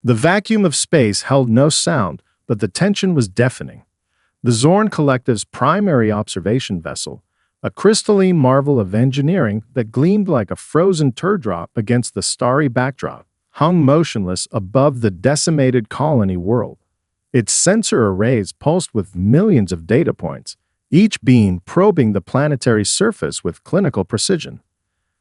The vacuum of space held no sound, but the tension was deafening. The Zorn Collective's primary observation vessel, a crystalline marvel of engineering that gleamed like a frozen teardrop against the starry backdrop, hung motionless above the decimated colony world. Its sensor arrays pulsed with millions of data points, each beam probing the planetary surface with clinical precision.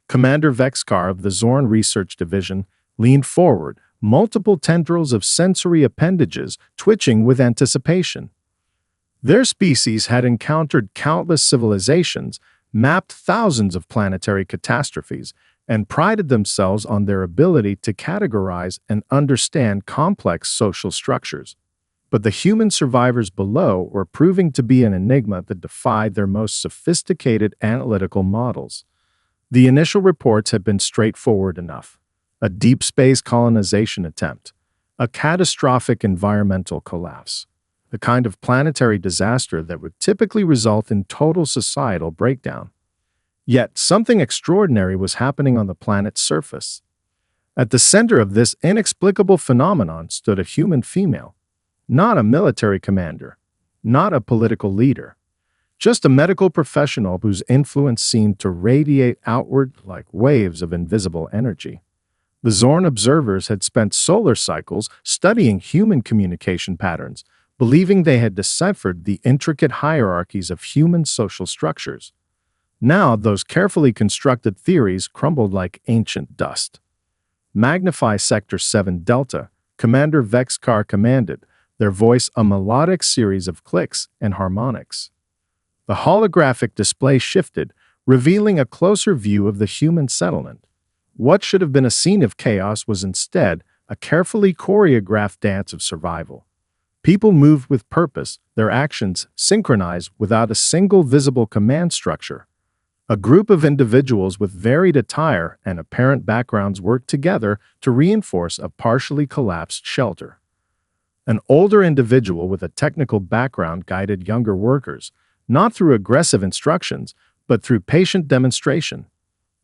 Commander Vexkar of the Zorn Research Division leaned forward, multiple tendrils of sensory appendages twitching with anticipation. Their species had encountered countless civilizations, mapped thousands of planetary catastrophes, and prided themselves on their ability to categorize and understand complex social structures. But the human survivors below were proving to be an enigma that defied their most sophisticated analytical models. The initial reports had been straightforward enough: a deep space colonization attempt, a catastrophic environmental collapse, the kind of planetary disaster that would typically result in total societal breakdown. Yet something extraordinary was happening on the planet's surface. At the center of this inexplicable phenomenon stood a human female, not a military commander, not a political leader, just a medical professional whose influence seemed to radiate outward like waves of invisible energy. The Zorn observers had spent solar cycles studying human communication patterns, believing they had deciphered the intricate hierarchies of human social structures. Now, those carefully constructed theories crumbled like ancient dust. Magnify Sector 7 Delta, Commander Vexkar commanded, their voice a melodic series of clicks and harmonics. The holographic display shifted, revealing a closer view of the human settlement. What should have been a scene of chaos was instead a carefully choreographed dance of survival. People moved with purpose, their actions synchronized without a single visible command structure. A group of individuals with varied attire and apparent backgrounds worked together to reinforce a partially collapsed shelter. An older individual with a technical background guided younger workers, not through aggressive instructions, but through patient demonstration.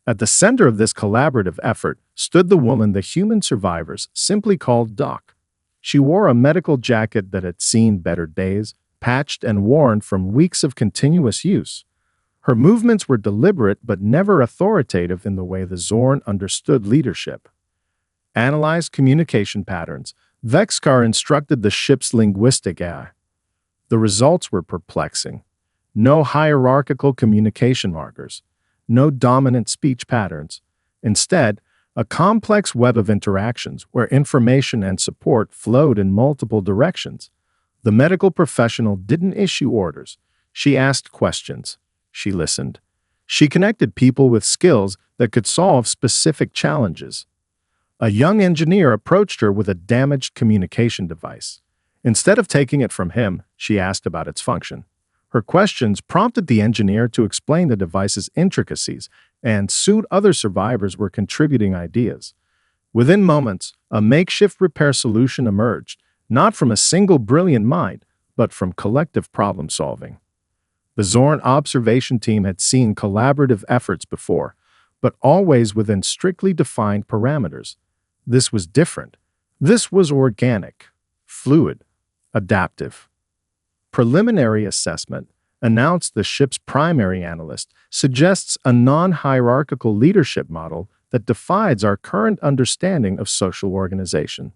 At the center of this collaborative effort stood the woman the human survivors simply called Doc. She wore a medical jacket that had seen better days, patched and worn from weeks of continuous use. Her movements were deliberate but never authoritative in the way the Zorn understood leadership. Analyze communication patterns. Vexkar instructed the ship's linguistic AI. The results were perplexing. No hierarchical communication markers, no dominant speech patterns. Instead, a complex web of interactions where information and support flowed in multiple directions. The medical professional didn't issue orders. She asked questions. She listened. She connected people with skills that could solve specific challenges. A young engineer approached her with a damaged communication device. Instead of taking it from him, she asked about its function. Her questions prompted the engineer to explain the device's intricacies, and soon other survivors were contributing ideas. Within moments, a makeshift repair solution emerged, not from a single brilliant mind, but from collective problem-solving. The Zorn observation team had seen collaborative efforts before, but always within strictly defined parameters. This was different. This was organic, fluid, adaptive. Preliminary assessment, announced the ship's primary analyst, suggests a non-hierarchical leadership model that defies our current understanding of social organization.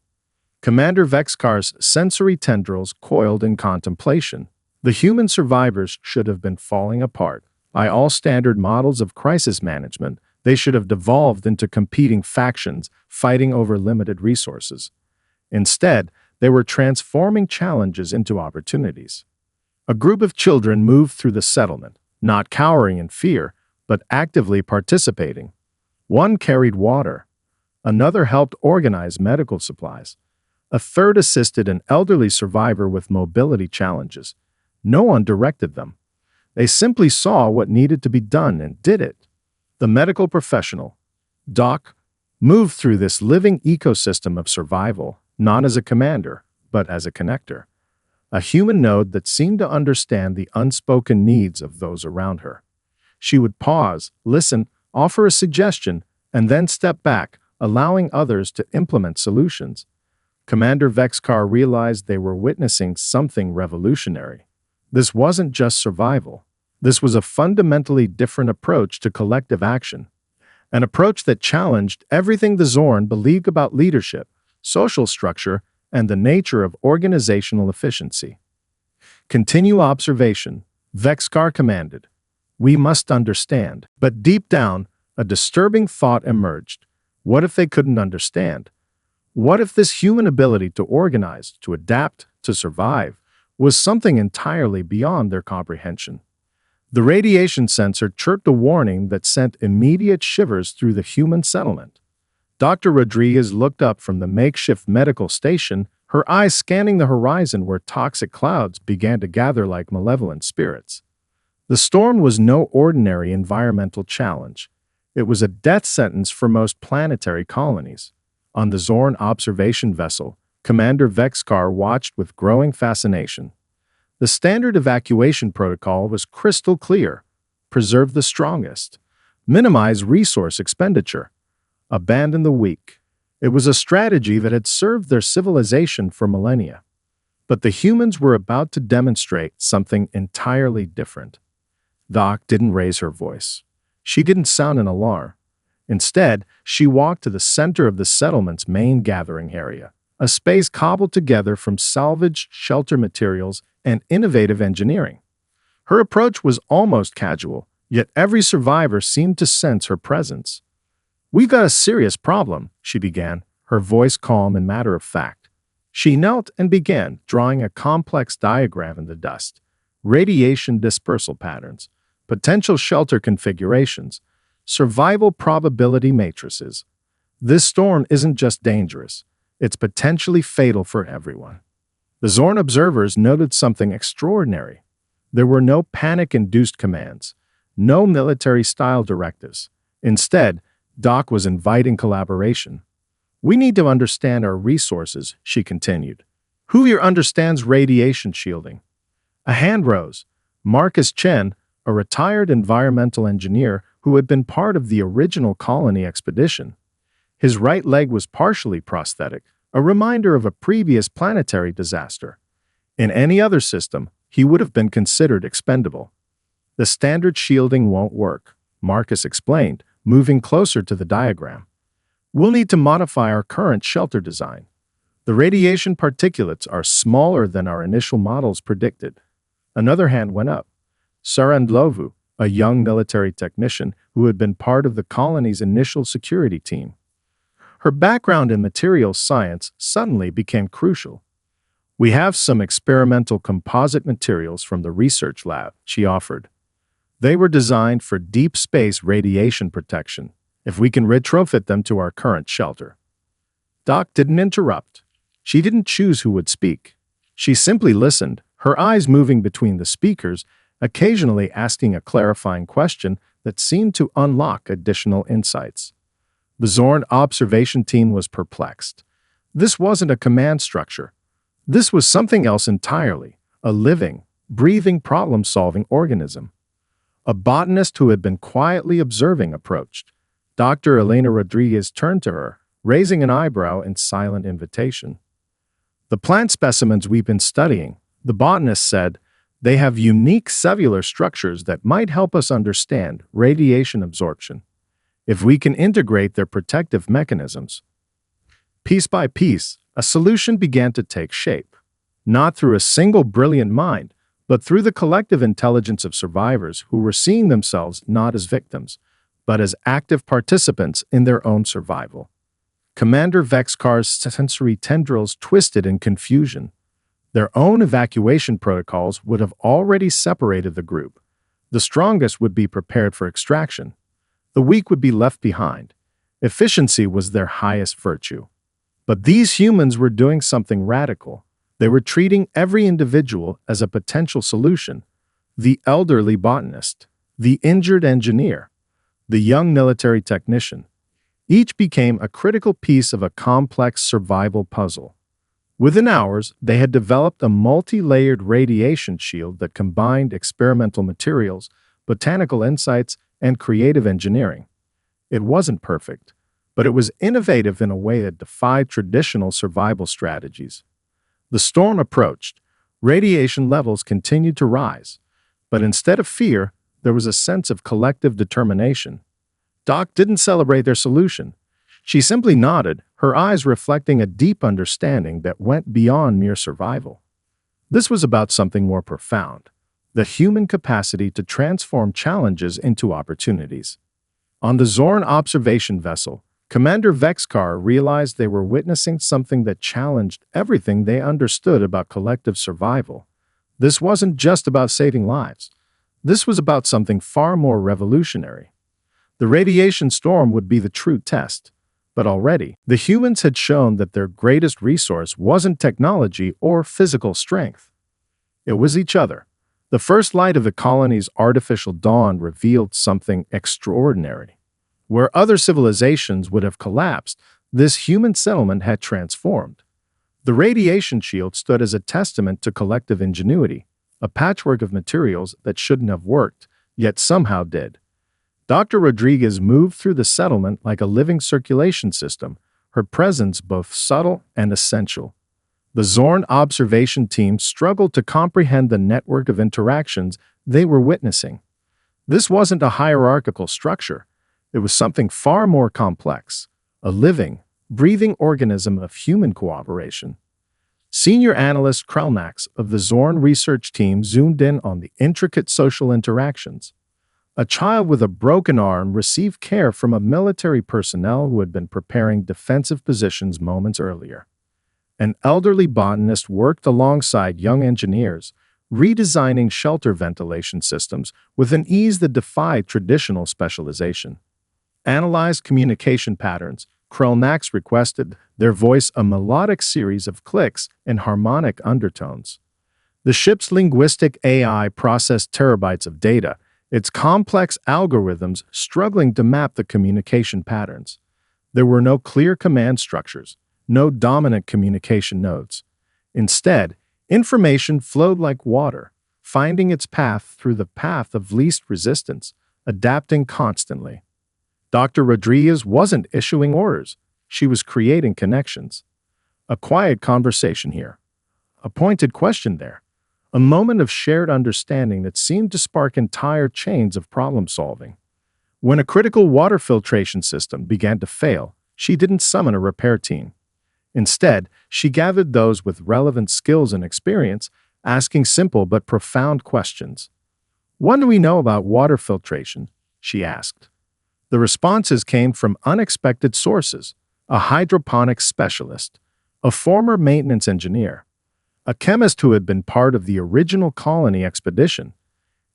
Commander Vexkar's sensory tendrils coiled in contemplation. The human survivors should have been falling apart. By all standard models of crisis management, they should have devolved into competing factions, fighting over limited resources. Instead, they were transforming challenges into opportunities. A group of children moved through the settlement, not cowering in fear, but actively participating. One carried water. Another helped organize medical supplies. A third assisted an elderly survivor with mobility challenges. No one directed them. They simply saw what needed to be done and did it. The medical professional, Doc, moved through this living ecosystem of survival, not as a commander, but as a connector. A human node that seemed to understand the unspoken needs of those around her. She would pause, listen, offer a suggestion, and then step back, allowing others to implement solutions. Commander Vexcar realized they were witnessing something revolutionary. This wasn't just survival. This was a fundamentally different approach to collective action, an approach that challenged everything the Zorn believed about leadership, social structure, and the nature of organizational efficiency. Continue observation, Vexcar commanded. We must understand. But deep down, a disturbing thought emerged. What if they couldn't understand? What if this human ability to organize, to adapt, to survive, was something entirely beyond their comprehension? The radiation sensor chirped a warning that sent immediate shivers through the human settlement. Dr. Rodriguez looked up from the makeshift medical station, her eyes scanning the horizon where toxic clouds began to gather like malevolent spirits. The storm was no ordinary environmental challenge. It was a death sentence for most planetary colonies. On the Zorn observation vessel, Commander Vexcar watched with growing fascination. The standard evacuation protocol was crystal clear: preserve the strongest, minimize resource expenditure, abandon the weak. It was a strategy that had served their civilization for millennia. But the humans were about to demonstrate something entirely different. Doc didn't raise her voice. She didn't sound an alarm. Instead, she walked to the center of the settlement's main gathering area, a space cobbled together from salvaged shelter materials and innovative engineering. Her approach was almost casual, yet every survivor seemed to sense her presence. "We've got a serious problem," she began, her voice calm and matter-of-fact. She knelt and began drawing a complex diagram in the dust: radiation dispersal patterns, potential shelter configurations, survival probability matrices. This storm isn't just dangerous, it's potentially fatal for everyone. The Zorn observers noted something extraordinary. There were no panic-induced commands, no military-style directives. Instead, Doc was inviting collaboration. "We need to understand our resources," she continued. "Who here understands radiation shielding?" A hand rose. Marcus Chen, a retired environmental engineer who had been part of the original colony expedition. His right leg was partially prosthetic, a reminder of a previous planetary disaster. In any other system, he would have been considered expendable. "The standard shielding won't work," Marcus explained, moving closer to the diagram. "We'll need to modify our current shelter design. The radiation particulates are smaller than our initial models predicted." Another hand went up. Sarandlovu, a young military technician who had been part of the colony's initial security team. Her background in materials science suddenly became crucial. "We have some experimental composite materials from the research lab," she offered. "They were designed for deep space radiation protection, if we can retrofit them to our current shelter." Doc didn't interrupt. She didn't choose who would speak. She simply listened, her eyes moving between the speakers, occasionally asking a clarifying question that seemed to unlock additional insights. The Zorn observation team was perplexed. This wasn't a command structure. This was something else entirely, a living, breathing problem-solving organism. A botanist who had been quietly observing approached. Dr. Elena Rodriguez turned to her, raising an eyebrow in silent invitation. "The plant specimens we've been studying," the botanist said, "they have unique cellular structures that might help us understand radiation absorption. If we can integrate their protective mechanisms." Piece by piece, a solution began to take shape. Not through a single brilliant mind, but through the collective intelligence of survivors who were seeing themselves not as victims, but as active participants in their own survival. Commander Vexcar's sensory tendrils twisted in confusion. Their own evacuation protocols would have already separated the group. The strongest would be prepared for extraction. The weak would be left behind. Efficiency was their highest virtue. But these humans were doing something radical. They were treating every individual as a potential solution. The elderly botanist, the injured engineer, the young military technician. Each became a critical piece of a complex survival puzzle. Within hours, they had developed a multi-layered radiation shield that combined experimental materials, botanical insights, and creative engineering. It wasn't perfect, but it was innovative in a way that defied traditional survival strategies. The storm approached. Radiation levels continued to rise, but instead of fear, there was a sense of collective determination. Doc didn't celebrate their solution. She simply nodded, her eyes reflecting a deep understanding that went beyond mere survival. This was about something more profound, the human capacity to transform challenges into opportunities. On the Zorn observation vessel, Commander Vexkar realized they were witnessing something that challenged everything they understood about collective survival. This wasn't just about saving lives. This was about something far more revolutionary. The radiation storm would be the true test. But already, the humans had shown that their greatest resource wasn't technology or physical strength. It was each other. The first light of the colony's artificial dawn revealed something extraordinary. Where other civilizations would have collapsed, this human settlement had transformed. The radiation shield stood as a testament to collective ingenuity, a patchwork of materials that shouldn't have worked, yet somehow did. Dr. Rodriguez moved through the settlement like a living circulation system, her presence both subtle and essential. The Zorn observation team struggled to comprehend the network of interactions they were witnessing. This wasn't a hierarchical structure. It was something far more complex, a living, breathing organism of human cooperation. Senior analyst Krelnax of the Zorn research team zoomed in on the intricate social interactions. A child with a broken arm received care from a military personnel who had been preparing defensive positions moments earlier. An elderly botanist worked alongside young engineers, redesigning shelter ventilation systems with an ease that defied traditional specialization. Analyzed communication patterns, Krelnax requested their voice a melodic series of clicks and harmonic undertones. The ship's linguistic AI processed terabytes of data, its complex algorithms struggling to map the communication patterns. There were no clear command structures, no dominant communication nodes. Instead, information flowed like water, finding its path through the path of least resistance, adapting constantly. Dr. Rodriguez wasn't issuing orders. She was creating connections. A quiet conversation here. A pointed question there. A moment of shared understanding that seemed to spark entire chains of problem-solving. When a critical water filtration system began to fail, she didn't summon a repair team. Instead, she gathered those with relevant skills and experience, asking simple but profound questions. "What do we know about water filtration?" she asked. The responses came from unexpected sources: a hydroponics specialist, a former maintenance engineer, a chemist who had been part of the original colony expedition.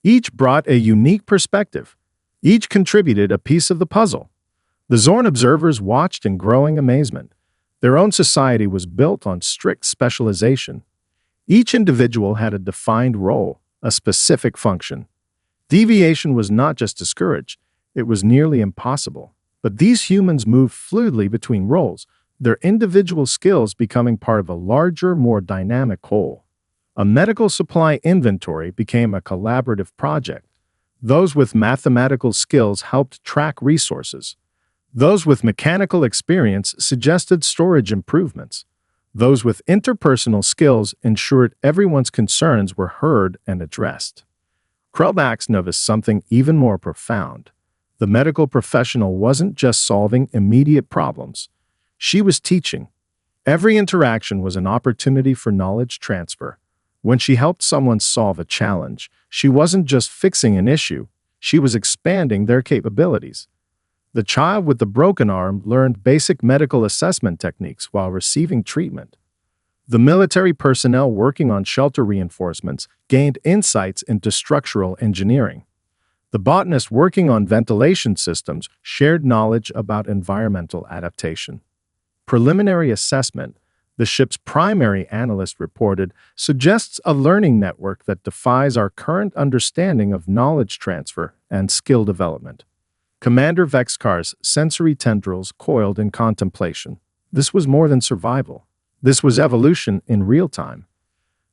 Each brought a unique perspective. Each contributed a piece of the puzzle. The Zorn observers watched in growing amazement. Their own society was built on strict specialization. Each individual had a defined role, a specific function. Deviation was not just discouraged, it was nearly impossible. But these humans moved fluidly between roles, their individual skills becoming part of a larger, more dynamic whole. A medical supply inventory became a collaborative project. Those with mathematical skills helped track resources. Those with mechanical experience suggested storage improvements. Those with interpersonal skills ensured everyone's concerns were heard and addressed. Krelnax noticed something even more profound. The medical professional wasn't just solving immediate problems. She was teaching. Every interaction was an opportunity for knowledge transfer. When she helped someone solve a challenge, she wasn't just fixing an issue, she was expanding their capabilities. The child with the broken arm learned basic medical assessment techniques while receiving treatment. The military personnel working on shelter reinforcements gained insights into structural engineering. The botanist working on ventilation systems shared knowledge about environmental adaptation. Preliminary assessment, the ship's primary analyst reported, suggests a learning network that defies our current understanding of knowledge transfer and skill development. Commander Vexkar's sensory tendrils coiled in contemplation. This was more than survival. This was evolution in real time.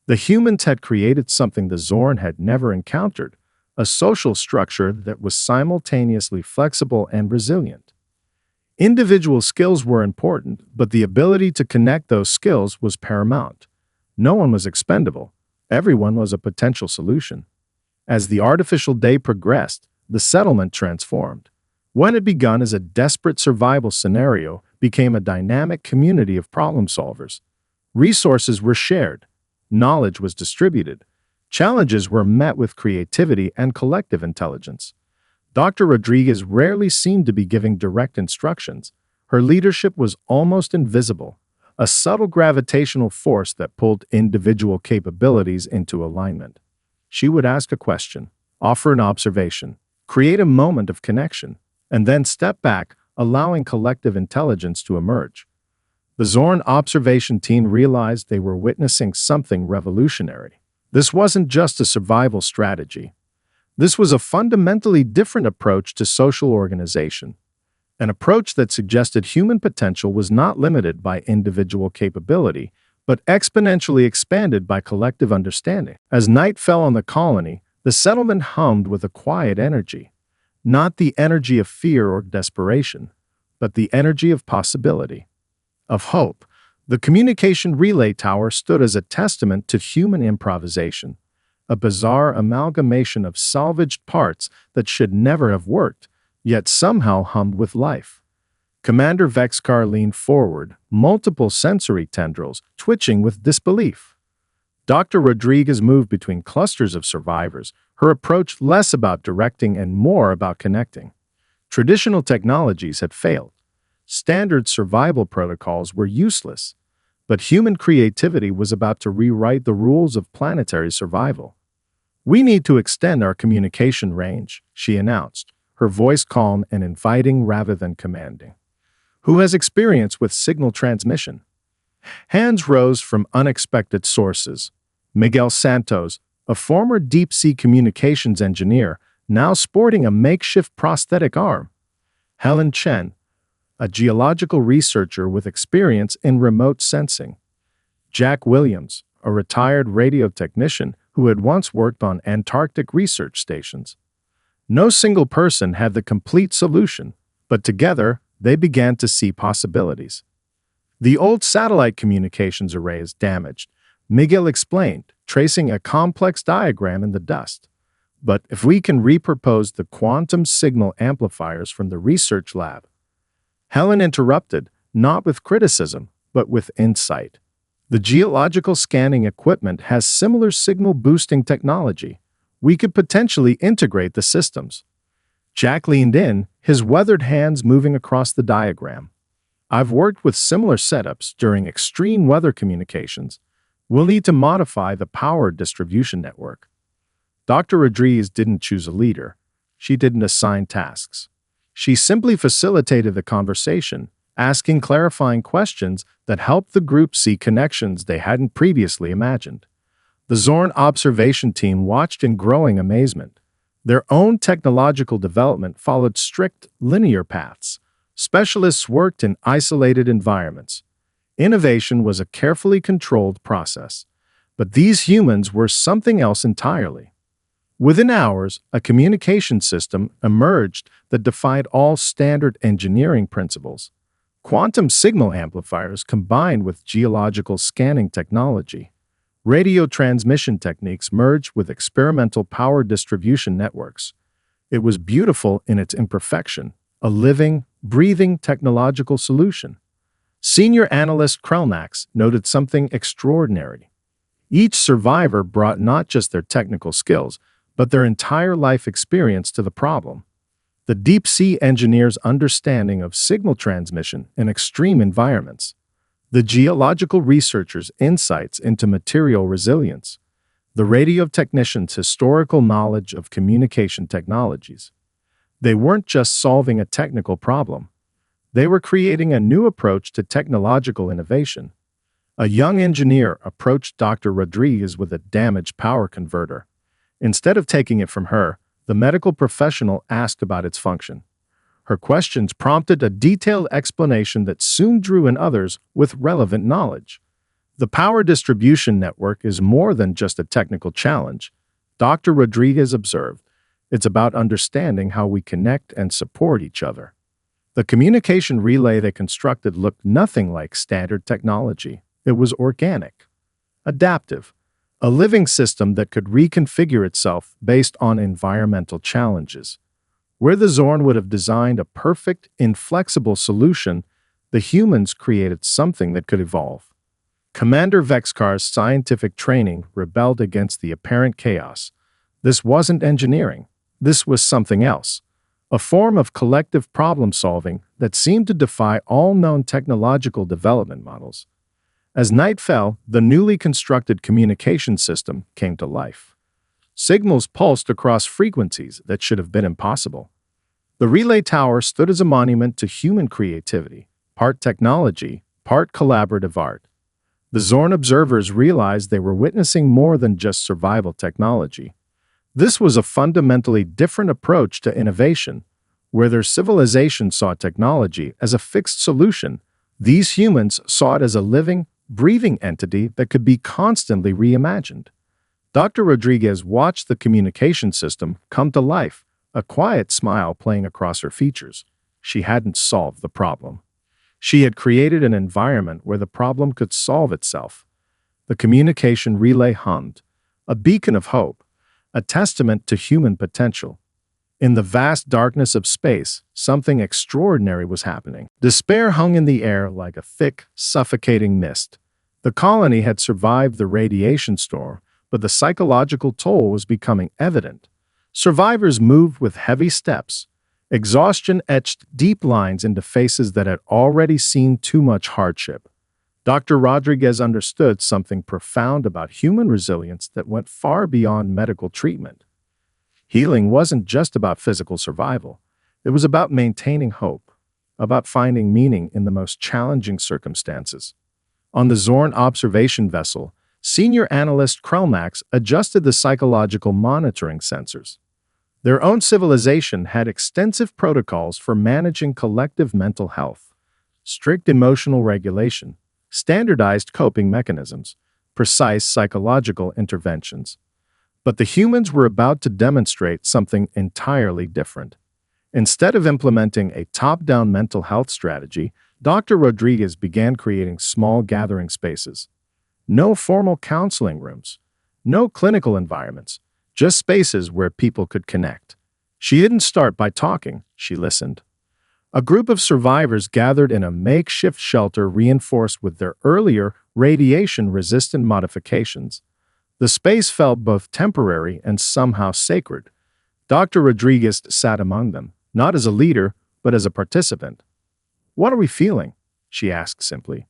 The humans had created something the Zorn had never encountered, a social structure that was simultaneously flexible and resilient. Individual skills were important, but the ability to connect those skills was paramount. No one was expendable. Everyone was a potential solution. As the artificial day progressed, the settlement transformed. What had begun as a desperate survival scenario became a dynamic community of problem solvers. Resources were shared. Knowledge was distributed. Challenges were met with creativity and collective intelligence. Dr. Rodriguez rarely seemed to be giving direct instructions. Her leadership was almost invisible, a subtle gravitational force that pulled individual capabilities into alignment. She would ask a question, offer an observation, create a moment of connection, and then step back, allowing collective intelligence to emerge. The Zorn observation team realized they were witnessing something revolutionary. This wasn't just a survival strategy. This was a fundamentally different approach to social organization, an approach that suggested human potential was not limited by individual capability, but exponentially expanded by collective understanding. As night fell on the colony, the settlement hummed with a quiet energy, not the energy of fear or desperation, but the energy of possibility, of hope. The communication relay tower stood as a testament to human improvisation, a bizarre amalgamation of salvaged parts that should never have worked, yet somehow hummed with life. Commander Vexcar leaned forward, multiple sensory tendrils twitching with disbelief. Dr. Rodriguez moved between clusters of survivors, her approach less about directing and more about connecting. Traditional technologies had failed. Standard survival protocols were useless, but human creativity was about to rewrite the rules of planetary survival. "We need to extend our communication range," she announced, her voice calm and inviting rather than commanding. "Who has experience with signal transmission?" Hands rose from unexpected sources. Miguel Santos, a former deep-sea communications engineer, now sporting a makeshift prosthetic arm. Helen Chen, a geological researcher with experience in remote sensing. Jack Williams, a retired radio technician who had once worked on Antarctic research stations. No single person had the complete solution, but together they began to see possibilities. "The old satellite communications array is damaged," Miguel explained, tracing a complex diagram in the dust. "But if we can repurpose the quantum signal amplifiers from the research lab." Helen interrupted, not with criticism, but with insight. "The geological scanning equipment has similar signal boosting technology. We could potentially integrate the systems." Jack leaned in, his weathered hands moving across the diagram. "I've worked with similar setups during extreme weather communications. We'll need to modify the power distribution network." Dr. Rodriguez didn't choose a leader. She didn't assign tasks. She simply facilitated the conversation, asking clarifying questions that helped the group see connections they hadn't previously imagined. The Zorn observation team watched in growing amazement. Their own technological development followed strict, linear paths. Specialists worked in isolated environments. Innovation was a carefully controlled process. But these humans were something else entirely. Within hours, a communication system emerged that defied all standard engineering principles. Quantum signal amplifiers combined with geological scanning technology. Radio transmission techniques merged with experimental power distribution networks. It was beautiful in its imperfection, a living, breathing technological solution. Senior analyst Krelnax noted something extraordinary. Each survivor brought not just their technical skills, but their entire life experience to the problem. The deep-sea engineer's understanding of signal transmission in extreme environments. The geological researcher's insights into material resilience. The radio technician's historical knowledge of communication technologies. They weren't just solving a technical problem. They were creating a new approach to technological innovation. A young engineer approached Dr. Rodriguez with a damaged power converter. Instead of taking it from her, the medical professional asked about its function. Her questions prompted a detailed explanation that soon drew in others with relevant knowledge. The power distribution network is more than just a technical challenge, Dr. Rodriguez observed. It's about understanding how we connect and support each other. The communication relay they constructed looked nothing like standard technology. It was organic, adaptive, a living system that could reconfigure itself based on environmental challenges. Where the Zorn would have designed a perfect, inflexible solution, the humans created something that could evolve. Commander Vexkar's scientific training rebelled against the apparent chaos. This wasn't engineering. This was something else. A form of collective problem-solving that seemed to defy all known technological development models. As night fell, the newly constructed communication system came to life. Signals pulsed across frequencies that should have been impossible. The relay tower stood as a monument to human creativity, part technology, part collaborative art. The Zorn observers realized they were witnessing more than just survival technology. This was a fundamentally different approach to innovation. Where their civilization saw technology as a fixed solution, these humans saw it as a living, breathing entity that could be constantly reimagined. Dr. Rodriguez watched the communication system come to life, a quiet smile playing across her features. She hadn't solved the problem. She had created an environment where the problem could solve itself. The communication relay hummed, a beacon of hope, a testament to human potential. In the vast darkness of space, something extraordinary was happening. Despair hung in the air like a thick, suffocating mist. The colony had survived the radiation storm, but the psychological toll was becoming evident. Survivors moved with heavy steps. Exhaustion etched deep lines into faces that had already seen too much hardship. Dr. Rodriguez understood something profound about human resilience that went far beyond medical treatment. Healing wasn't just about physical survival. It was about maintaining hope, about finding meaning in the most challenging circumstances. On the Zorn observation vessel, senior analyst Krelnax adjusted the psychological monitoring sensors. Their own civilization had extensive protocols for managing collective mental health, strict emotional regulation, standardized coping mechanisms, precise psychological interventions. But the humans were about to demonstrate something entirely different. Instead of implementing a top-down mental health strategy, Dr. Rodriguez began creating small gathering spaces. No formal counseling rooms, no clinical environments, just spaces where people could connect. She didn't start by talking, she listened. A group of survivors gathered in a makeshift shelter reinforced with their earlier radiation-resistant modifications. The space felt both temporary and somehow sacred. Dr. Rodriguez sat among them, not as a leader, but as a participant. "What are we feeling?" she asked simply.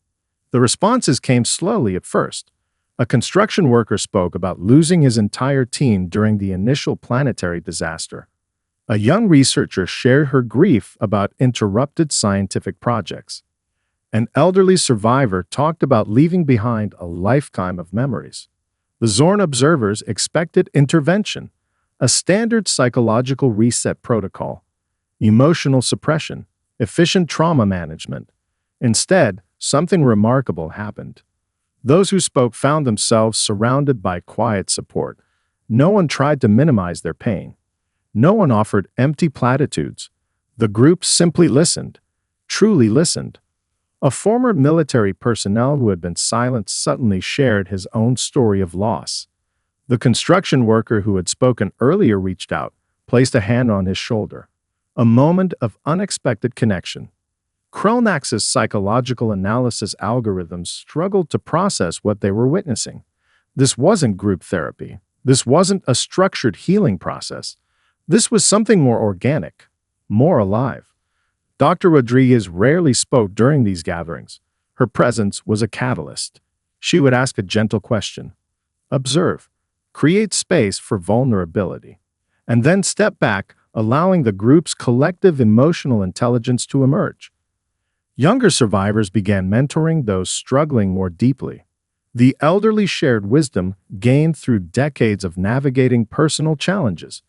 The responses came slowly at first. A construction worker spoke about losing his entire team during the initial planetary disaster. A young researcher shared her grief about interrupted scientific projects. An elderly survivor talked about leaving behind a lifetime of memories. The Zorn observers expected intervention, a standard psychological reset protocol, emotional suppression, efficient trauma management. Instead, something remarkable happened. Those who spoke found themselves surrounded by quiet support. No one tried to minimize their pain. No one offered empty platitudes. The group simply listened, truly listened. A former military personnel who had been silent suddenly shared his own story of loss. The construction worker who had spoken earlier reached out, placed a hand on his shoulder. A moment of unexpected connection. Krelnax's psychological analysis algorithms struggled to process what they were witnessing. This wasn't group therapy. This wasn't a structured healing process. This was something more organic, more alive. Dr. Rodriguez rarely spoke during these gatherings. Her presence was a catalyst. She would ask a gentle question, observe, create space for vulnerability, and then step back, allowing the group's collective emotional intelligence to emerge. Younger survivors began mentoring those struggling more deeply. The elderly shared wisdom gained through decades of navigating personal challenges.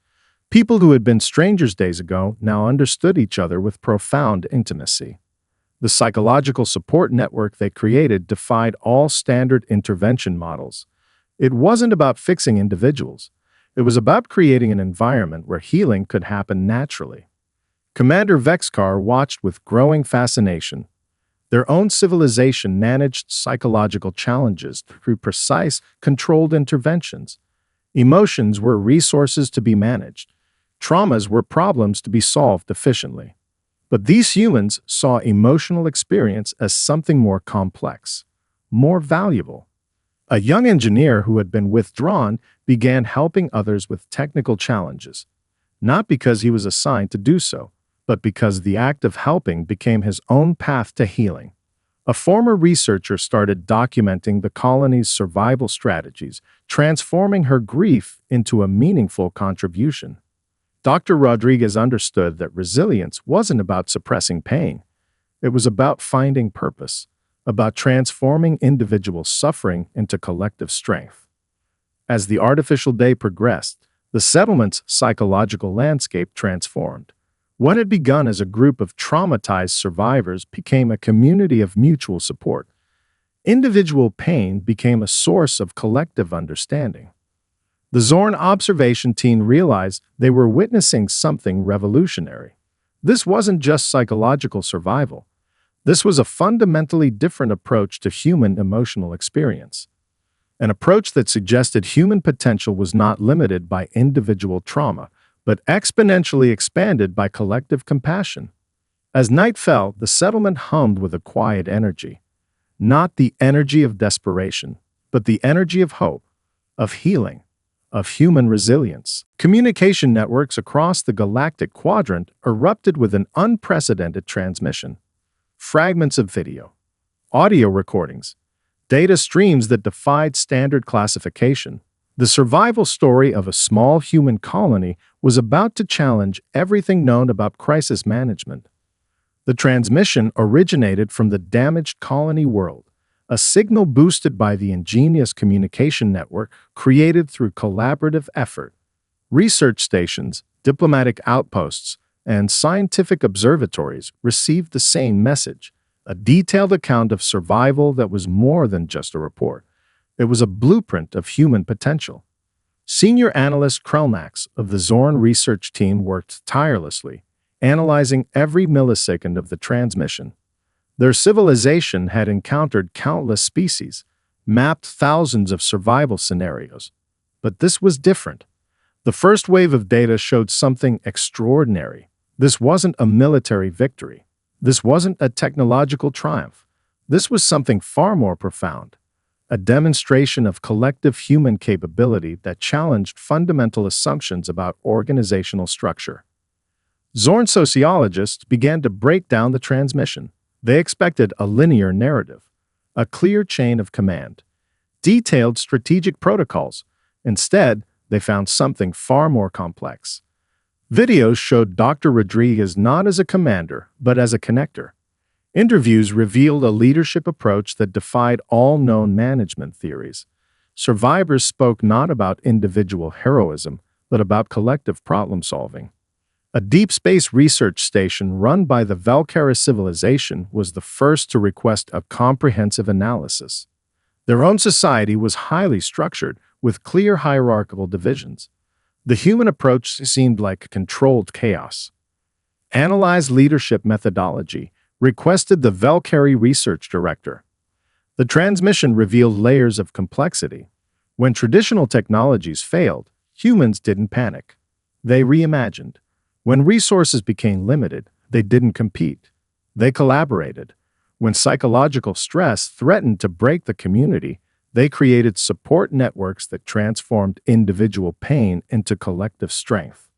People who had been strangers days ago now understood each other with profound intimacy. The psychological support network they created defied all standard intervention models. It wasn't about fixing individuals. It was about creating an environment where healing could happen naturally. Commander Vexcar watched with growing fascination. Their own civilization managed psychological challenges through precise, controlled interventions. Emotions were resources to be managed. Traumas were problems to be solved efficiently. But these humans saw emotional experience as something more complex, more valuable. A young engineer who had been withdrawn began helping others with technical challenges, not because he was assigned to do so, but because the act of helping became his own path to healing. A former researcher started documenting the colony's survival strategies, transforming her grief into a meaningful contribution. Dr. Rodriguez understood that resilience wasn't about suppressing pain. It was about finding purpose, about transforming individual suffering into collective strength. As the artificial day progressed, the settlement's psychological landscape transformed. What had begun as a group of traumatized survivors became a community of mutual support. Individual pain became a source of collective understanding. The Zorn observation team realized they were witnessing something revolutionary. This wasn't just psychological survival. This was a fundamentally different approach to human emotional experience. An approach that suggested human potential was not limited by individual trauma, but exponentially expanded by collective compassion. As night fell, the settlement hummed with a quiet energy. Not the energy of desperation, but the energy of hope, of healing, of human resilience. Communication networks across the galactic quadrant erupted with an unprecedented transmission. Fragments of video, audio recordings, data streams that defied standard classification. The survival story of a small human colony was about to challenge everything known about crisis management. The transmission originated from the damaged colony world, a signal boosted by the ingenious communication network created through collaborative effort. Research stations, diplomatic outposts, and scientific observatories received the same message, a detailed account of survival that was more than just a report. It was a blueprint of human potential. Senior analyst Krelnax of the Zorn research team worked tirelessly, analyzing every millisecond of the transmission. Their civilization had encountered countless species, mapped thousands of survival scenarios. But this was different. The first wave of data showed something extraordinary. This wasn't a military victory. This wasn't a technological triumph. This was something far more profound. A demonstration of collective human capability that challenged fundamental assumptions about organizational structure. Zorn sociologists began to break down the transmission. They expected a linear narrative, a clear chain of command, detailed strategic protocols. Instead, they found something far more complex. Videos showed Dr. Rodriguez not as a commander, but as a connector. Interviews revealed a leadership approach that defied all known management theories. Survivors spoke not about individual heroism, but about collective problem-solving. A deep space research station run by the Valkyra civilization was the first to request a comprehensive analysis. Their own society was highly structured, with clear hierarchical divisions. The human approach seemed like controlled chaos. Analyze leadership methodology, requested the Valkyrie research director. The transmission revealed layers of complexity. When traditional technologies failed, humans didn't panic. They reimagined. When resources became limited, they didn't compete. They collaborated. When psychological stress threatened to break the community, they created support networks that transformed individual pain into collective strength.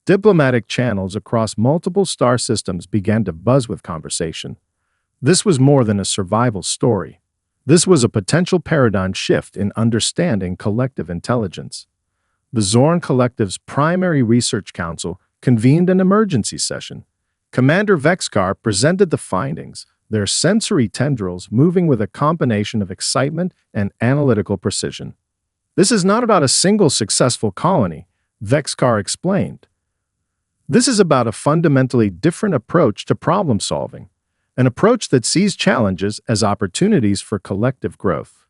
Diplomatic channels across multiple star systems began to buzz with conversation. This was more than a survival story. This was a potential paradigm shift in understanding collective intelligence. The Zorn Collective's primary research council convened an emergency session. Commander Vexcar presented the findings, their sensory tendrils moving with a combination of excitement and analytical precision. This is not about a single successful colony, Vexcar explained. This is about a fundamentally different approach to problem solving, an approach that sees challenges as opportunities for collective growth.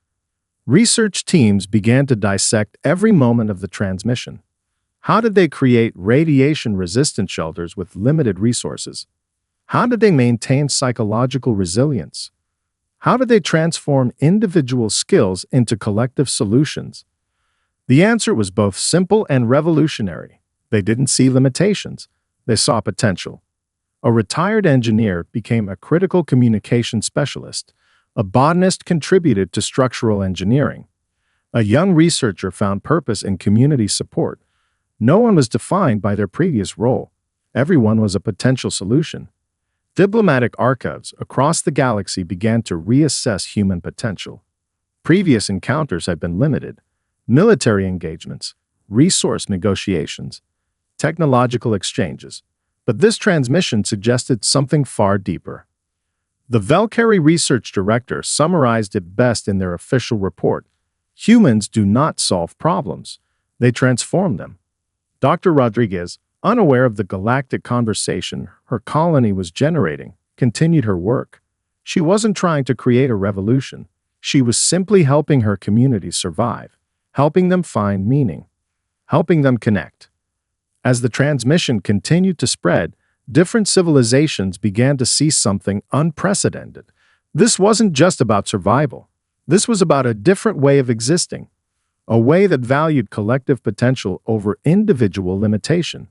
Research teams began to dissect every moment of the transmission. How did they create radiation-resistant shelters with limited resources? How did they maintain psychological resilience? How did they transform individual skills into collective solutions? The answer was both simple and revolutionary. They didn't see limitations. They saw potential. A retired engineer became a critical communication specialist. A botanist contributed to structural engineering. A young researcher found purpose in community support. No one was defined by their previous role. Everyone was a potential solution. Diplomatic archives across the galaxy began to reassess human potential. Previous encounters had been limited. Military engagements, resource negotiations, technological exchanges. But this transmission suggested something far deeper. The Valkyrie research director summarized it best in their official report. Humans do not solve problems. They transform them. Dr. Rodriguez, unaware of the galactic conversation her colony was generating, continued her work. She wasn't trying to create a revolution. She was simply helping her community survive, helping them find meaning, helping them connect. As the transmission continued to spread, different civilizations began to see something unprecedented. This wasn't just about survival. This was about a different way of existing, a way that valued collective potential over individual limitation.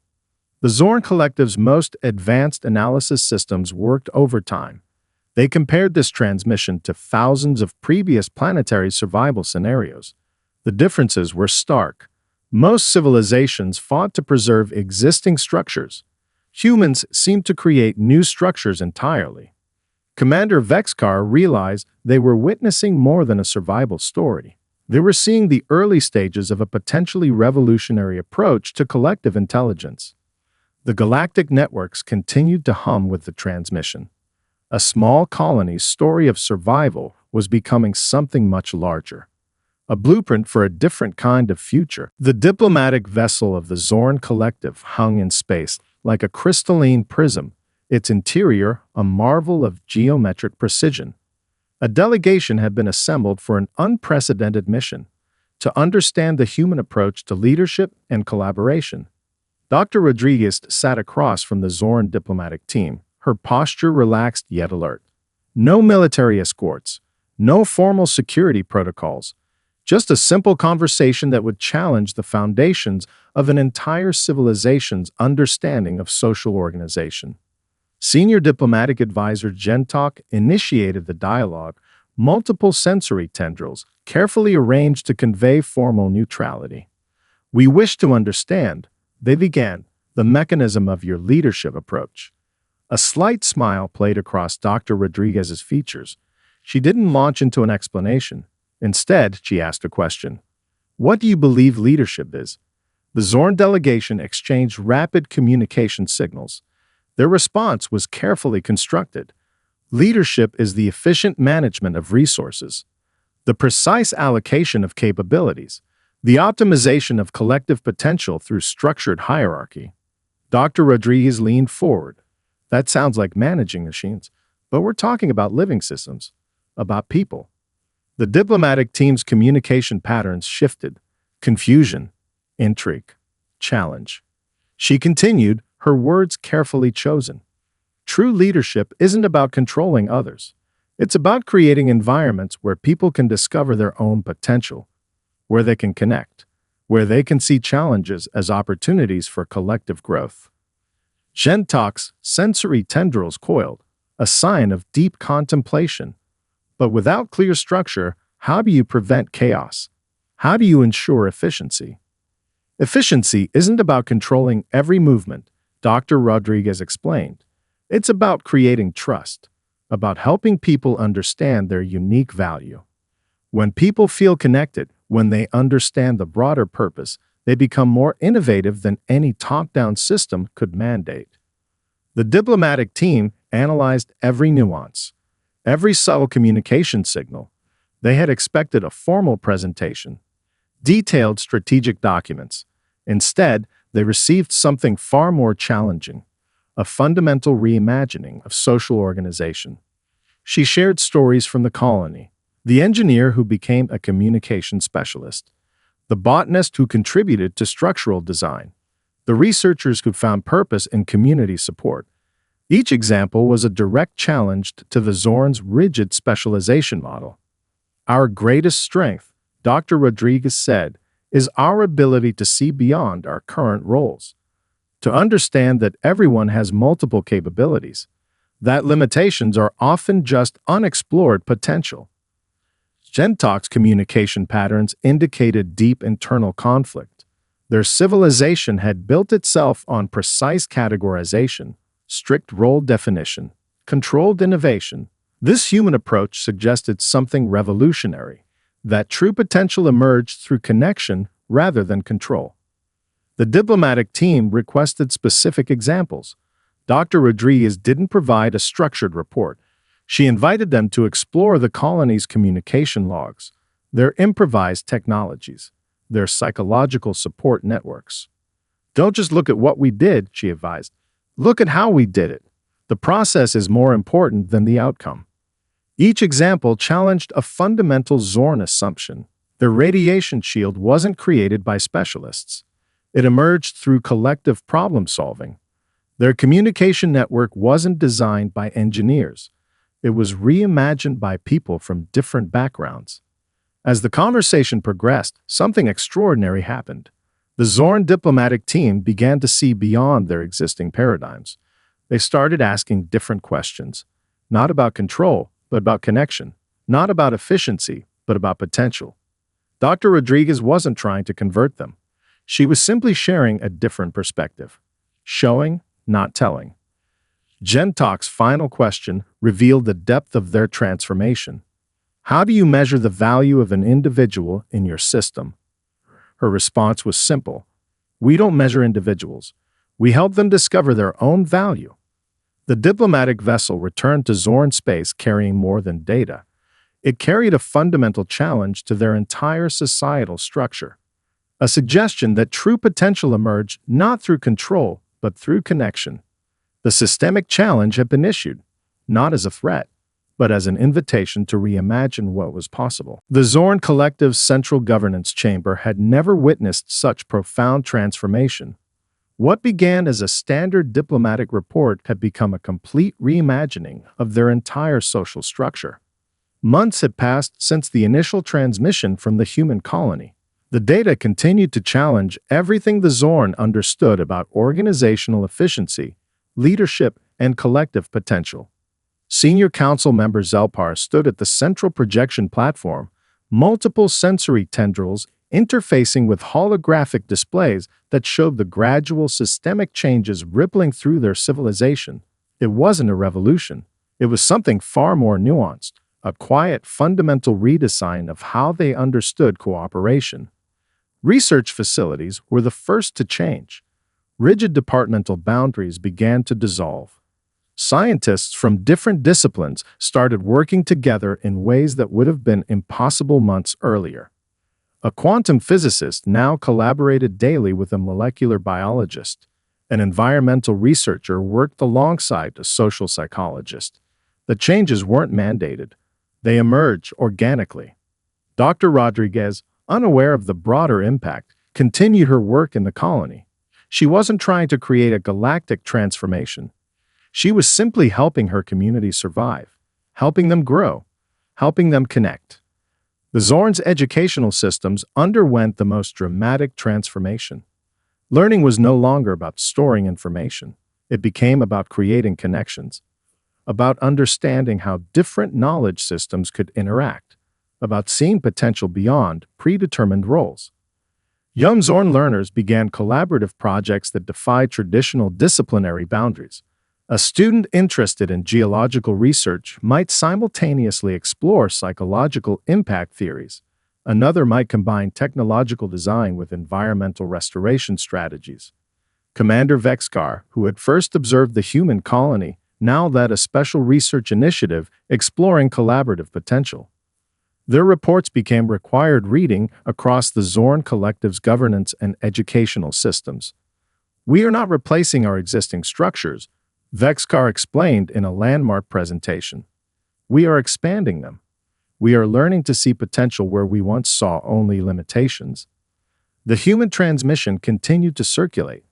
The Zorn Collective's most advanced analysis systems worked overtime. They compared this transmission to thousands of previous planetary survival scenarios. The differences were stark. Most civilizations fought to preserve existing structures. Humans seemed to create new structures entirely. Commander Vexkar realized they were witnessing more than a survival story. They were seeing the early stages of a potentially revolutionary approach to collective intelligence. The galactic networks continued to hum with the transmission. A small colony's story of survival was becoming something much larger. A blueprint for a different kind of future. The diplomatic vessel of the Zorn Collective hung in space like a crystalline prism, its interior a marvel of geometric precision. A delegation had been assembled for an unprecedented mission, to understand the human approach to leadership and collaboration. Dr. Rodriguez sat across from the Zorn diplomatic team, her posture relaxed yet alert. No military escorts, no formal security protocols, just a simple conversation that would challenge the foundations of an entire civilization's understanding of social organization. Senior diplomatic advisor Gentok initiated the dialogue, multiple sensory tendrils carefully arranged to convey formal neutrality. "We wish to understand," they began, "the mechanism of your leadership approach." A slight smile played across Dr. Rodriguez's features. She didn't launch into an explanation. Instead, she asked a question. "What do you believe leadership is?" The Zorn delegation exchanged rapid communication signals. Their response was carefully constructed. Leadership is the efficient management of resources, the precise allocation of capabilities, the optimization of collective potential through structured hierarchy. Dr. Rodriguez leaned forward. "That sounds like managing machines, but we're talking about living systems, about people." The diplomatic team's communication patterns shifted. Confusion, intrigue, challenge. She continued, her words carefully chosen. "True leadership isn't about controlling others. It's about creating environments where people can discover their own potential, where they can connect, where they can see challenges as opportunities for collective growth." Gentok's sensory tendrils coiled, a sign of deep contemplation. But without clear structure, how do you prevent chaos? How do you ensure efficiency? Efficiency isn't about controlling every movement, Dr. Rodriguez explained. It's about creating trust, about helping people understand their unique value. When people feel connected, when they understand the broader purpose, they become more innovative than any top-down system could mandate. The diplomatic team analyzed every nuance, every subtle communication signal. They had expected a formal presentation, detailed strategic documents. Instead, they received something far more challenging, a fundamental reimagining of social organization. She shared stories from the colony, the engineer who became a communication specialist, the botanist who contributed to structural design, the researchers who found purpose in community support. Each example was a direct challenge to the Zorn's rigid specialization model. Our greatest strength, Dr. Rodriguez said, is our ability to see beyond our current roles, to understand that everyone has multiple capabilities, that limitations are often just unexplored potential. Gentok's communication patterns indicated deep internal conflict. Their civilization had built itself on precise categorization, strict role definition, controlled innovation. This human approach suggested something revolutionary, that true potential emerged through connection rather than control. The diplomatic team requested specific examples. Dr. Rodriguez didn't provide a structured report. She invited them to explore the colony's communication logs, their improvised technologies, their psychological support networks. Don't just look at what we did, she advised. Look at how we did it. The process is more important than the outcome. Each example challenged a fundamental Zorn assumption. Their radiation shield wasn't created by specialists. It emerged through collective problem solving. Their communication network wasn't designed by engineers. It was reimagined by people from different backgrounds. As the conversation progressed, something extraordinary happened. The Zorn diplomatic team began to see beyond their existing paradigms. They started asking different questions, not about control, but about connection, not about efficiency, but about potential. Dr. Rodriguez wasn't trying to convert them. She was simply sharing a different perspective, showing, not telling. Gentok's final question revealed the depth of their transformation. How do you measure the value of an individual in your system? Her response was simple. We don't measure individuals. We help them discover their own value. The diplomatic vessel returned to Zorn space carrying more than data. It carried a fundamental challenge to their entire societal structure. A suggestion that true potential emerged not through control, but through connection. The systemic challenge had been issued, not as a threat, but as an invitation to reimagine what was possible. The Zorn Collective's Central Governance Chamber had never witnessed such profound transformation. What began as a standard diplomatic report had become a complete reimagining of their entire social structure. Months had passed since the initial transmission from the human colony. The data continued to challenge everything the Zorn understood about organizational efficiency, leadership, and collective potential. Senior Council member Zelpar stood at the central projection platform, multiple sensory tendrils interfacing with holographic displays that showed the gradual systemic changes rippling through their civilization. It wasn't a revolution. It was something far more nuanced, a quiet, fundamental redesign of how they understood cooperation. Research facilities were the first to change. Rigid departmental boundaries began to dissolve. Scientists from different disciplines started working together in ways that would have been impossible months earlier. A quantum physicist now collaborated daily with a molecular biologist. An environmental researcher worked alongside a social psychologist. The changes weren't mandated. They emerged organically. Dr. Rodriguez, unaware of the broader impact, continued her work in the colony. She wasn't trying to create a galactic transformation. She was simply helping her community survive, helping them grow, helping them connect. The Zorn's educational systems underwent the most dramatic transformation. Learning was no longer about storing information. It became about creating connections, about understanding how different knowledge systems could interact, about seeing potential beyond predetermined roles. Young Zorn learners began collaborative projects that defied traditional disciplinary boundaries. A student interested in geological research might simultaneously explore psychological impact theories. Another might combine technological design with environmental restoration strategies. Commander Vexkar, who had first observed the human colony, now led a special research initiative exploring collaborative potential. Their reports became required reading across the Zorn Collective's governance and educational systems. We are not replacing our existing structures, Vexkar explained in a landmark presentation. We are expanding them. We are learning to see potential where we once saw only limitations. The human transmission continued to circulate.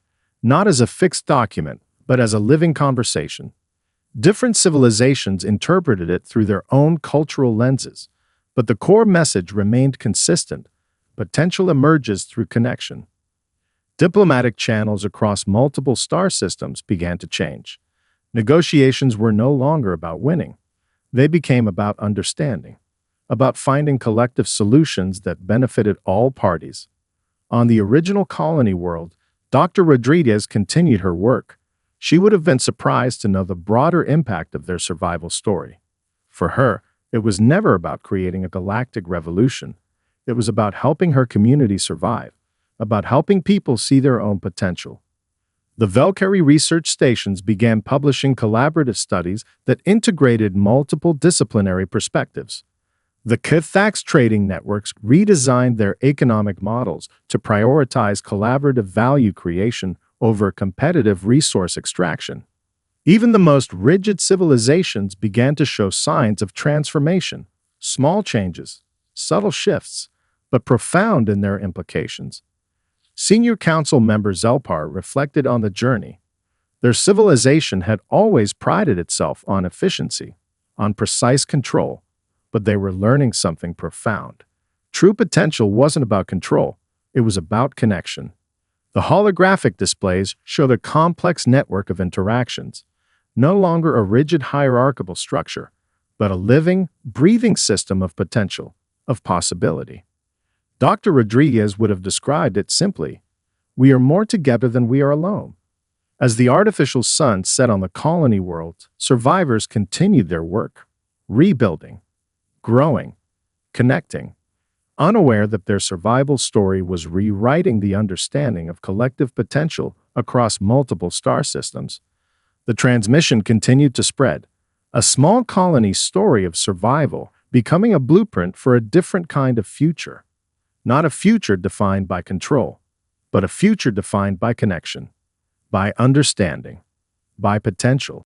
not as a fixed document, but as a living conversation. Different civilizations interpreted it through their own cultural lenses, but the core message remained consistent. Potential emerges through connection. Diplomatic channels across multiple star systems began to change. Negotiations were no longer about winning. They became about understanding, about finding collective solutions that benefited all parties. On the original colony world, Dr. Rodriguez continued her work. She would have been surprised to know the broader impact of their survival story. For her, it was never about creating a galactic revolution. It was about helping her community survive, about helping people see their own potential. The Valkyrie research stations began publishing collaborative studies that integrated multiple disciplinary perspectives. The Cathax trading networks redesigned their economic models to prioritize collaborative value creation over competitive resource extraction. Even the most rigid civilizations began to show signs of transformation, small changes, subtle shifts, but profound in their implications. Senior Council member Zelpar reflected on the journey. Their civilization had always prided itself on efficiency, on precise control, but they were learning something profound. True potential wasn't about control, it was about connection. The holographic displays showed a complex network of interactions, no longer a rigid hierarchical structure, but a living, breathing system of potential, of possibility. Dr. Rodriguez would have described it simply: we are more together than we are alone. As the artificial sun set on the colony world, survivors continued their work, rebuilding, growing, connecting, unaware that their survival story was rewriting the understanding of collective potential across multiple star systems. The transmission continued to spread, a small colony's story of survival becoming a blueprint for a different kind of future. Not a future defined by control, but a future defined by connection, by understanding, by potential.